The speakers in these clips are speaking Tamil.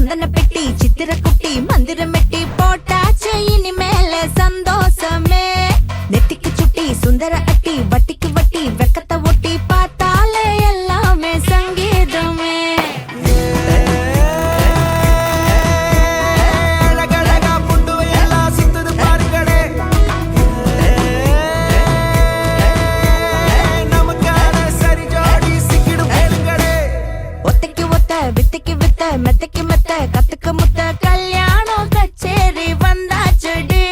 சந்தன பெட்டி சித்திர குட்டி மந்திர மெட்டி போட்டாச்சு இனிமேல சந்தோஷமே நெத்திக்கு சுட்டி சுந்தர அட்டி வட்டிக்கு வட்டி வெக்கத்தை ஒட்டி பார்த்தாலே எல்லாமே சங்கீதமே வித்தைக்கு வித்த மெத்தைக்கு மெத்த கத்துக்க முத்த கல்யாணம் கச்சேரி வந்தாச்சுடி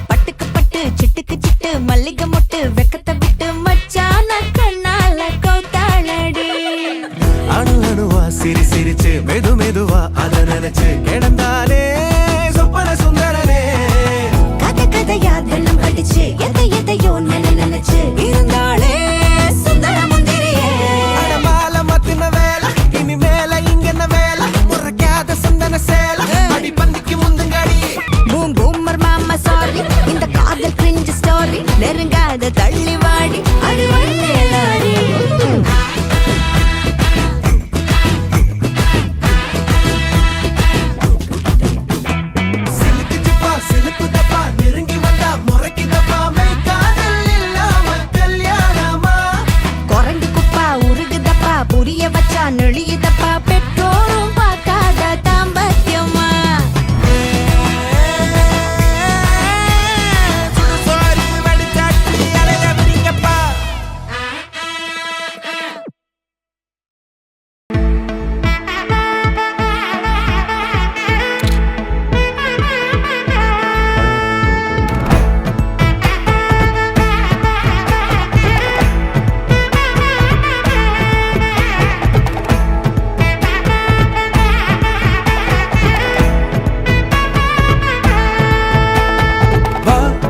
பட்டுக்கு பட்டு சிட்டுக்கு சிட்டு மல்லிகை மொட்டு வெக்கத்தை விட்டு மச்சான கண்ணால கௌத்தாளடி அணு அணுவா சிரி சிரிச்சு மெது மெதுவா அத நினைச்சு கிடந்தாலே சொப்பன சுந்தரனே கதை கதையா தள்ளம் அடிச்சு எதையோ நினைச்சு இருந்தாலே சுந்தர முந்திரியே அடமால மத்தின வேலை இனிமேல இங்கென்ன வேலை முறைக்காத சந்தன சேலை அடி பந்திக்கு முந்துங்கடி பூம் பூமர் மாமா சாரி இந்த காதல் கிரிஞ்சு ஸ்டோரி நெருங்காத தள்ளி வாடி அடி வள்ளேலாரி புரிய வச்சா நெளியுதப்பா பெற்றோரும் பார்க்காத தாம்பத்தியமா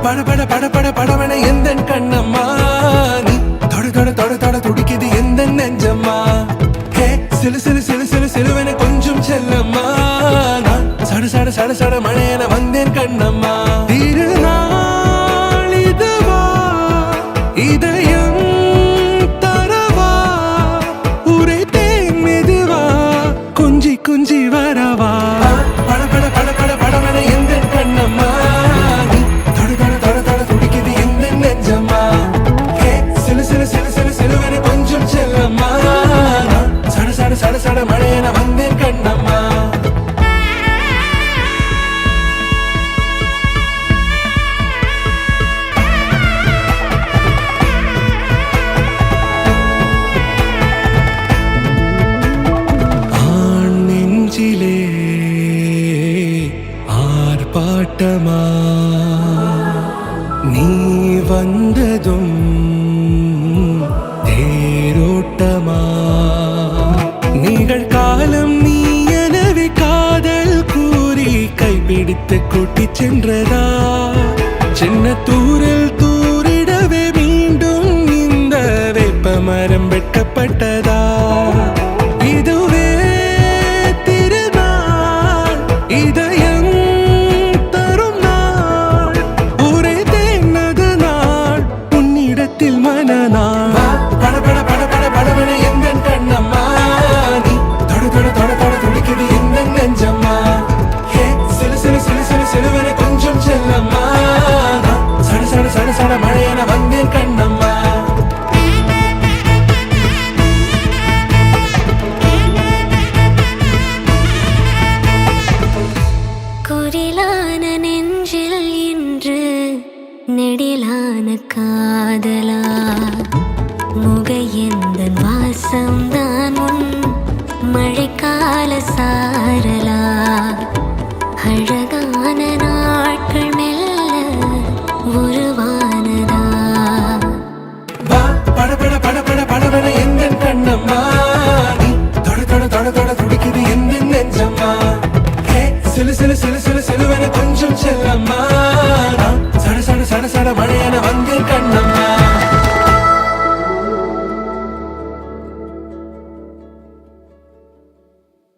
பட பட பட பட படவன எந்த கண்ணம்மா நீ தொட தொட தொட தொட துடிக்குது எந்த நெஞ்சம்மா ஹே சிலு சிலு சிலு சிலு சிலுவன கொஞ்சம் செல்லம்மா நான் சட சட சட சட மழையன வந்தேன் கண்ணம்மா திருநாள் இதுவா இதயம் தரவா ஊரே தேன் மெதுவா குஞ்சி குஞ்சி வரவா பட பட பட பட படவன எந்த கண்ணம்மா சட சட மழையன வந்தேன் கண்ணம்மா ஆண் நெஞ்சிலே ஆர்ப்பாட்டமா நீ வந்ததும் தேரோட்டமா நிகழ்காலம் நீ எனவே காதல் கூறி கைப்பிடித்து கூட்டி சென்றதா சின்ன தூரல் தூரிடவே மீண்டும் இந்த வேப்ப மரம் வெட்டப்பட்டதா இதுவே திருநாள் இதயம் தரும் நாள் ஒரே தேனது நாள் உன்னிடத்தில் மனநாள் பட பட பட பட படவன எந்த கண்ணம்மா கொஞ்சம் செல்லம்மா சட சட சட சட மழையன வந்தேன் கண்ணம்மா குரிலான நெஞ்சில் இன்று நெடிலான காதலா முக எந்த வாசம்தான் உன் மழைக்கால சாரலா அழகான நாட்கள் மெல்ல உருவானதா பட பட பட பட படவன எந்த கண்ணம்மா நீ தொட தொட தொட தொட துடிக்குது எந்த நெஞ்சம்மா ஹே சிலு சிலு சிலு சிலு சிலுவன கொஞ்சம் செல்லம்மா சட சட சட சட மழையன